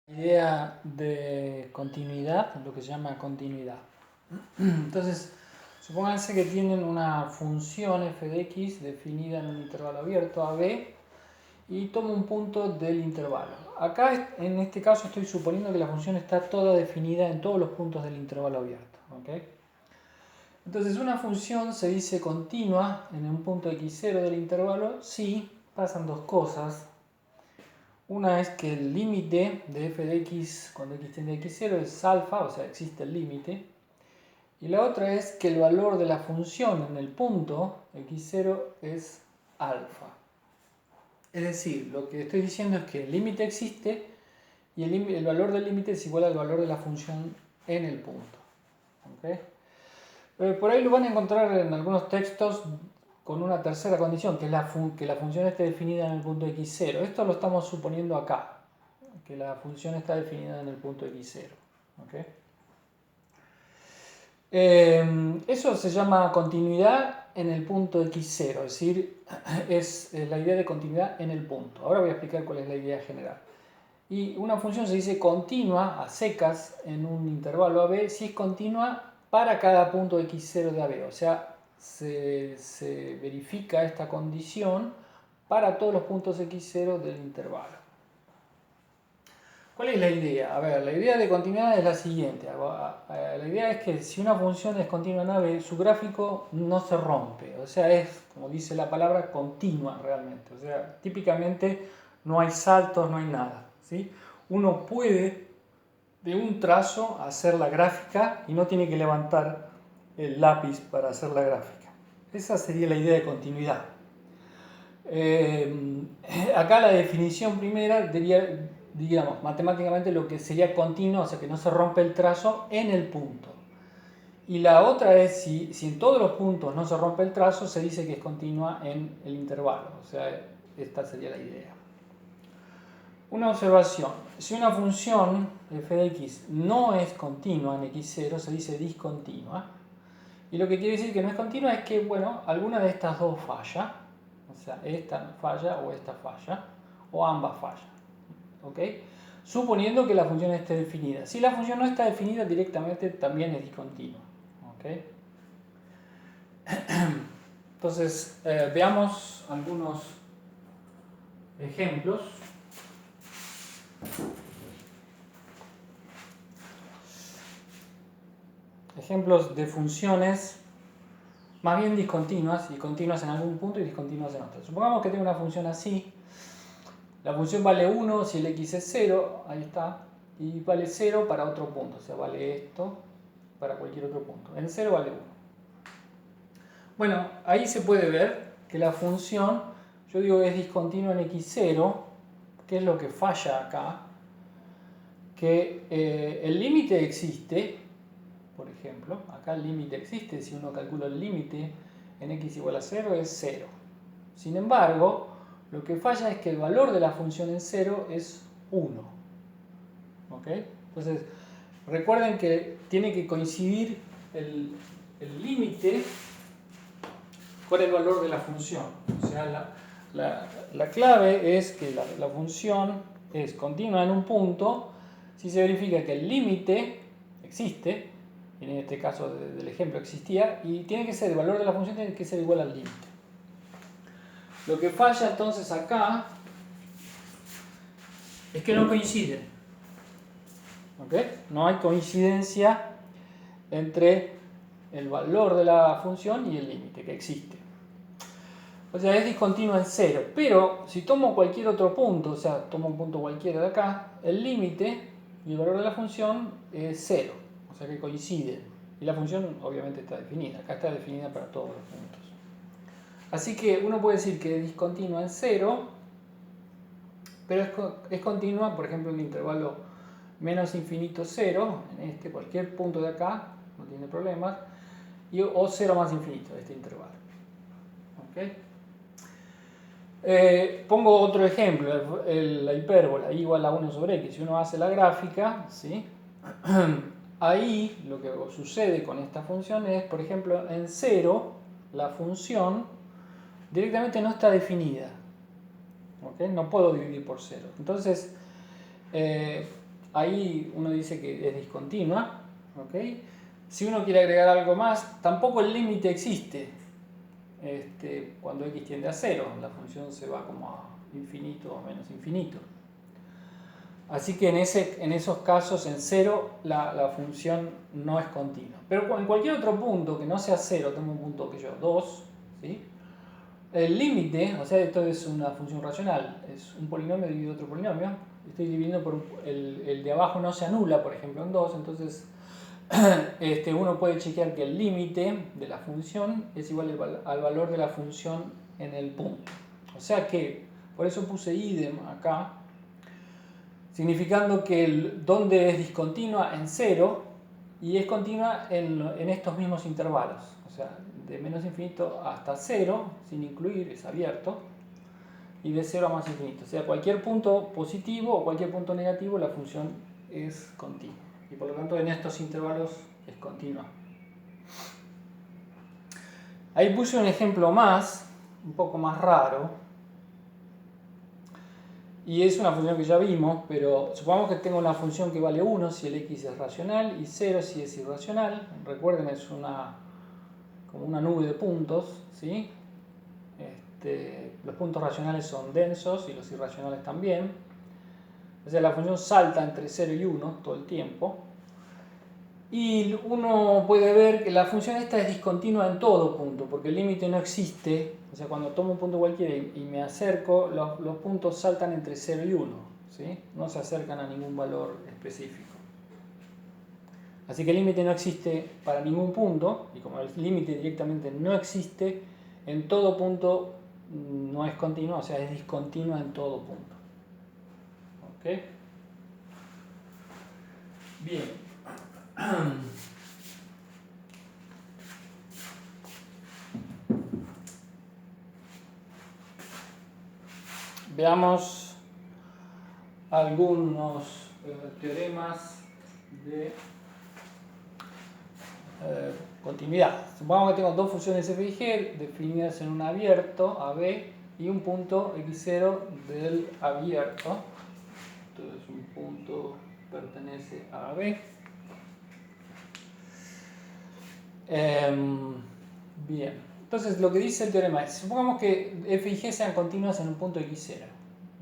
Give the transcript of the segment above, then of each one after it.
Idea de continuidad, lo que se llama continuidad. Entonces, supónganse que tienen una función f de x definida en un intervalo abierto a b y tomo un punto del intervalo. Acá, en este caso, estoy suponiendo que la función está toda definida en todos los puntos del intervalo abierto. ¿Okay? Entonces, una función se dice continua en un punto x0 del intervalo si pasan dos cosas. Una es que el límite de f de x cuando x tiende a x0 es alfa, o sea, existe el límite. Y la otra es que el valor de la función en el punto x0 es alfa. Es decir, lo que estoy diciendo es que el límite existe y el valor del límite es igual al valor de la función en el punto. ¿Okay? Por ahí lo van a encontrar en algunos textos con una tercera condición, que es que la función esté definida en el punto x0. Esto lo estamos suponiendo acá, que la función está definida en el punto x0. ¿Okay? Eso se llama continuidad en el punto x0, es decir, es la idea de continuidad en el punto. Ahora voy a explicar cuál es la idea general. Y una función se dice continua a secas en un intervalo AB si es continua para cada punto x0 de AB. O sea, se verifica esta condición para todos los puntos x0 del intervalo. ¿Cuál es la idea? A ver, la idea de continuidad es la siguiente. La idea es que si una función es continua en AB, su gráfico no se rompe. O sea, es, como dice la palabra, continua realmente. O sea, típicamente no hay saltos, no hay nada. ¿Sí? Uno puede de un trazo hacer la gráfica y no tiene que levantar el lápiz para hacer la gráfica. Esa sería la idea de continuidad. Acá la definición primera diría, digamos, matemáticamente lo que sería continuo, o sea que no se rompe el trazo en el punto. Y la otra es si en todos los puntos no se rompe el trazo, se dice que es continua en el intervalo. O sea, esta sería la idea. Una observación. Si una función f de x no es continua en x0, se dice discontinua. Y lo que quiere decir que no es continua es que, bueno, alguna de estas dos falla. O sea, esta falla, o ambas fallan. ¿Ok? Suponiendo que la función esté definida. Si la función no está definida, directamente también es discontinua. ¿Ok? Entonces, veamos algunos ejemplos. Ejemplos de funciones más bien discontinuas, y continuas en algún punto y discontinuas en otro. Supongamos que tengo una función así. La función vale 1 si el x es 0, ahí está, y vale 0 para otro punto, o sea, vale esto para cualquier otro punto. En 0 vale 1. Bueno, ahí se puede ver que la función, yo digo que es discontinua en x0, que es lo que falla acá, que el límite existe, por ejemplo, acá el límite existe, si uno calcula el límite en x igual a 0 es 0. Sin embargo, lo que falla es que el valor de la función en 0 es 1. ¿Ok? Entonces, recuerden que tiene que coincidir el límite con el valor de la función. O sea, la clave es que la función es continua en un punto si se verifica que el límite existe, en este caso del ejemplo existía, y tiene que ser, el valor de la función tiene que ser igual al límite. Lo que falla entonces acá es que no coinciden. ¿Ok? No hay coincidencia entre el valor de la función y el límite que existe. O sea, es discontinua en 0. Pero si tomo cualquier otro punto, o sea, tomo un punto cualquiera de acá, el límite y el valor de la función es 0. O sea que coinciden. Y la función obviamente está definida. Acá está definida para todos los puntos. Así que uno puede decir que es discontinua en 0, pero es continua, por ejemplo, en el intervalo menos infinito 0, en cualquier punto de acá, no tiene problemas, o 0 más infinito, este intervalo. ¿Okay? Pongo otro ejemplo, la hipérbola y igual a 1 sobre x. Si uno hace la gráfica, ¿sí? Ahí lo que sucede con esta función es, por ejemplo, en 0 la función directamente no está definida. ¿Okay? No puedo dividir por 0. Entonces, ahí uno dice que es discontinua, ¿ok? Si uno quiere agregar algo más, tampoco el límite existe cuando x tiende a 0, la función se va como a infinito o menos infinito. Así que en esos casos, en 0, la función no es continua. Pero en cualquier otro punto que no sea 0, tengo un punto que yo, 2, ¿sí? El límite, o sea, esto es una función racional, es un polinomio dividido otro polinomio. Estoy dividiendo por el de abajo no se anula, por ejemplo, en 2, entonces uno puede chequear que el límite de la función es igual al valor de la función en el punto. O sea que, por eso puse idem acá, significando que donde es discontinua en 0 y es continua en estos mismos intervalos, o sea, de menos infinito hasta 0, sin incluir, es abierto, y de 0 a más infinito. O sea, cualquier punto positivo o cualquier punto negativo, la función es continua. Y por lo tanto, en estos intervalos es continua. Ahí puse un ejemplo más, un poco más raro. Y es una función que ya vimos, pero supongamos que tengo una función que vale 1 si el x es racional y 0 si es irracional. Recuerden, es como una nube de puntos, ¿sí? Los puntos racionales son densos y los irracionales también. O sea, la función salta entre 0 y 1 todo el tiempo. Y uno puede ver que la función esta es discontinua en todo punto, porque el límite no existe. O sea, cuando tomo un punto cualquiera y me acerco, los puntos saltan entre 0 y 1, ¿sí? No se acercan a ningún valor específico. Así que el límite no existe para ningún punto, y como el límite directamente no existe, en todo punto no es continua, o sea, es discontinua en todo punto. ¿Ok? Bien. Veamos algunos teoremas de continuidad. Supongamos que tengo dos funciones f y g definidas en un abierto AB y un punto x0 del abierto. Entonces un punto pertenece a AB. Bien, entonces lo que dice el teorema es, supongamos que f y g sean continuas en un punto x0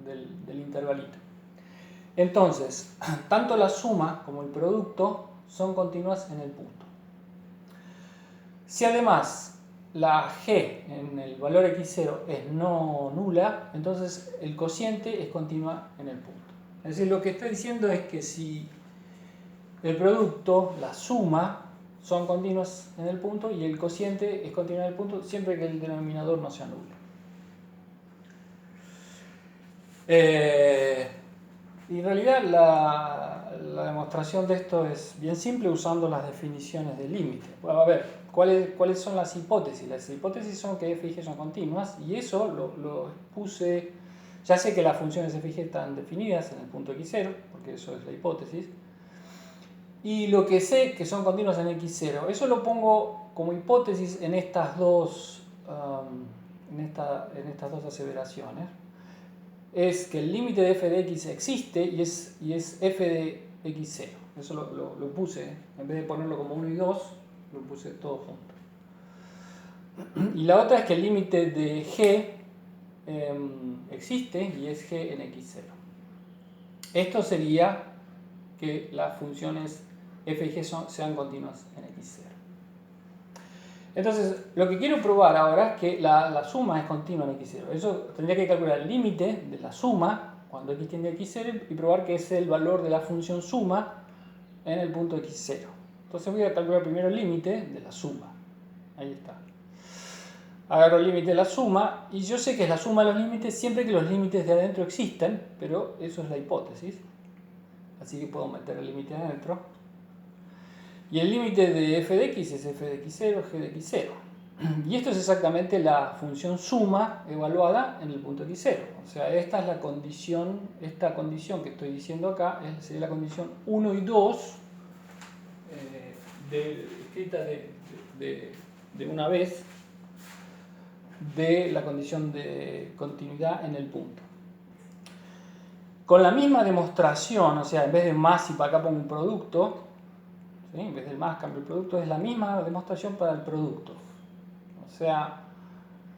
del intervalito. Entonces, tanto la suma como el producto son continuas en el punto. Si además la g en el valor x0 es no nula, entonces el cociente es continua en el punto. Es decir, lo que está diciendo es que si el producto, la suma, son continuas en el punto y el cociente es continuo en el punto siempre que el denominador no sea nulo. Y en realidad la demostración de esto es bien simple usando las definiciones de límite. Bueno, a ver, ¿cuáles son las hipótesis? Las hipótesis son que f y g son continuas y eso lo puse, ya sé que las funciones f y g están definidas en el punto x0, porque eso es la hipótesis. Y lo que sé que son continuas en x0, eso lo pongo como hipótesis en estas dos, en estas dos aseveraciones. Es que el límite de f de x existe y es f de x0. Eso lo puse, en vez de ponerlo como 1 y 2, lo puse todo junto. Y la otra es que el límite de g existe y es g en x0. Esto sería que las funciones f y g sean continuas en x0. Entonces, lo que quiero probar ahora es que la suma es continua en x0. Eso tendría que calcular el límite de la suma cuando x tiende a x0 y probar que es el valor de la función suma en el punto x0. Entonces voy a calcular primero el límite de la suma. Ahí está. Agarro el límite de la suma y yo sé que es la suma de los límites siempre que los límites de adentro existen, pero eso es la hipótesis. Así que puedo meter el límite adentro. Y el límite de f de x es f de x0, g de x0. Y esto es exactamente la función suma evaluada en el punto x0. O sea, esta es la condición, esta condición que estoy diciendo acá sería la condición 1 y 2, escrita de una vez, de la condición de continuidad en el punto. con la misma demostración, o sea, en vez de más y para acá pongo un producto, ¿sí? En vez del más cambio el producto, es la misma demostración para el producto. O sea,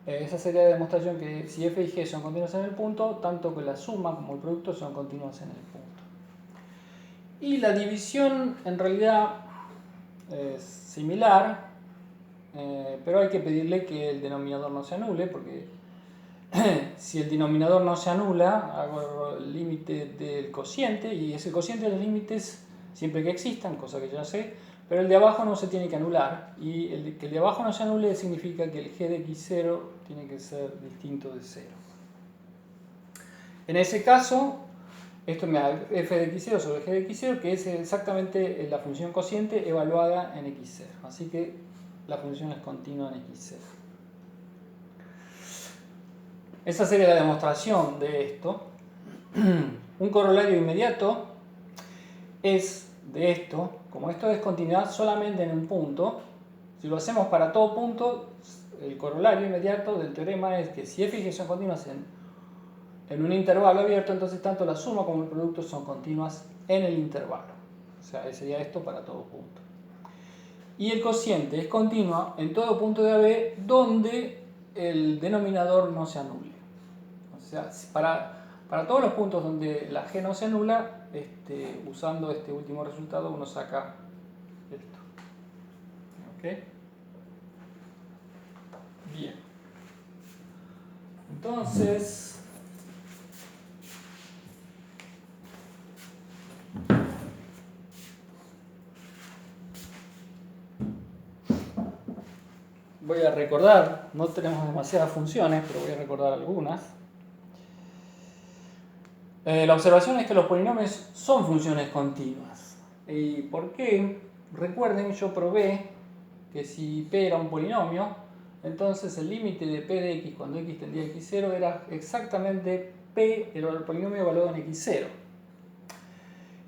esa sería la demostración que si f y g son continuas en el punto, tanto que la suma como el producto son continuas en el punto. Y la división en realidad es similar, pero hay que pedirle que el denominador no se anule, porque si el denominador no se anula, hago el límite del cociente, y es el cociente de los límites siempre que existan, cosa que yo no sé, pero el de abajo no se tiene que anular, y que el de abajo no se anule significa que el g de x0 tiene que ser distinto de 0. En ese caso, esto me da f de x0 sobre g de x0, que es exactamente la función cociente evaluada en x0. Así que la función es continua en x0. Esa sería la demostración de esto. Un corolario inmediato es de esto. Como esto es continuidad solamente en un punto, si lo hacemos para todo punto, el corolario inmediato del teorema es que si f y g son continuas en un intervalo abierto, entonces tanto la suma como el producto son continuas en el intervalo. O sea, sería esto para todo punto. Y el cociente es continua en todo punto de AB donde el denominador no se anule. O sea, para todos los puntos donde la g no se anula, usando este último resultado uno saca esto. ¿Ok? Bien. Entonces, voy a recordar, no tenemos demasiadas funciones, pero voy a recordar algunas. La observación es que los polinomios son funciones continuas. ¿Y por qué? Recuerden, yo probé que si p era un polinomio, entonces el límite de p de x cuando x tendía a x0 era exactamente p, el polinomio evaluado en x0.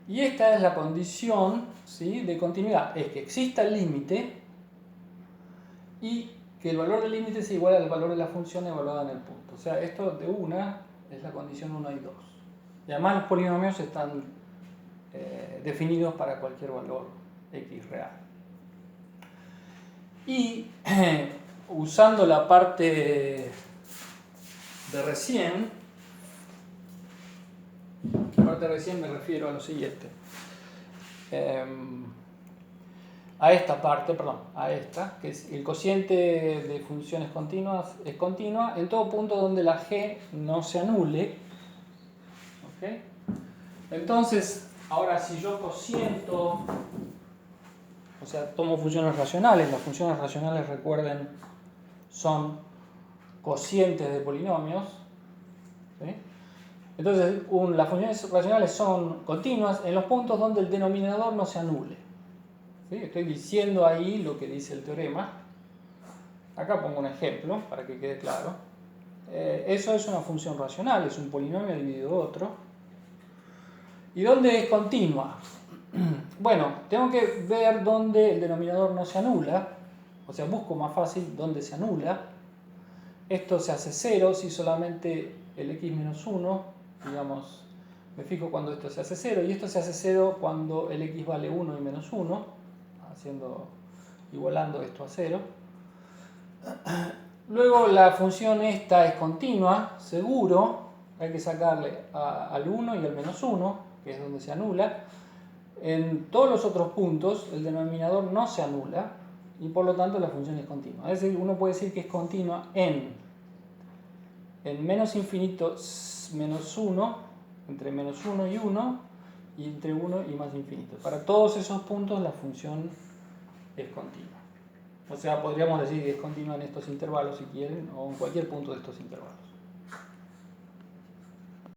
Y esta es la condición, ¿sí?, de continuidad, es que exista el límite y que el valor del límite sea igual al valor de la función evaluada en el punto. O sea, esto de una es la condición 1 y 2. Y además los polinomios están definidos para cualquier valor x real. Y usando la parte de recién, me refiero a lo siguiente. A esta parte, perdón, a esta, que es el cociente de funciones continuas, es continua en todo punto donde la g no se anule. ¿Okay? Entonces, ahora si yo cociento, o sea, tomo funciones racionales, las funciones racionales, recuerden, son cocientes de polinomios, ¿sí? Entonces, las funciones racionales son continuas en los puntos donde el denominador no se anule. ¿Sí? Estoy diciendo ahí lo que dice el teorema. Acá pongo un ejemplo para que quede claro. Eso es una función racional, es un polinomio dividido otro. ¿Y dónde es continua? Bueno, tengo que ver dónde el denominador no se anula. O sea, busco más fácil dónde se anula. Esto se hace 0 si solamente el x menos 1, digamos, me fijo cuando esto se hace 0, y esto se hace 0 cuando el x vale 1 y menos 1, igualando esto a 0. Luego la función esta es continua, seguro, hay que sacarle al 1 y al menos 1, que es donde se anula. En todos los otros puntos el denominador no se anula y por lo tanto la función es continua. Es decir, uno puede decir que es continua en menos infinito menos 1, entre menos 1 y 1, y entre 1 y más infinito. Para todos esos puntos la función es continua. O sea, podríamos decir que es continua en estos intervalos si quieren, o en cualquier punto de estos intervalos.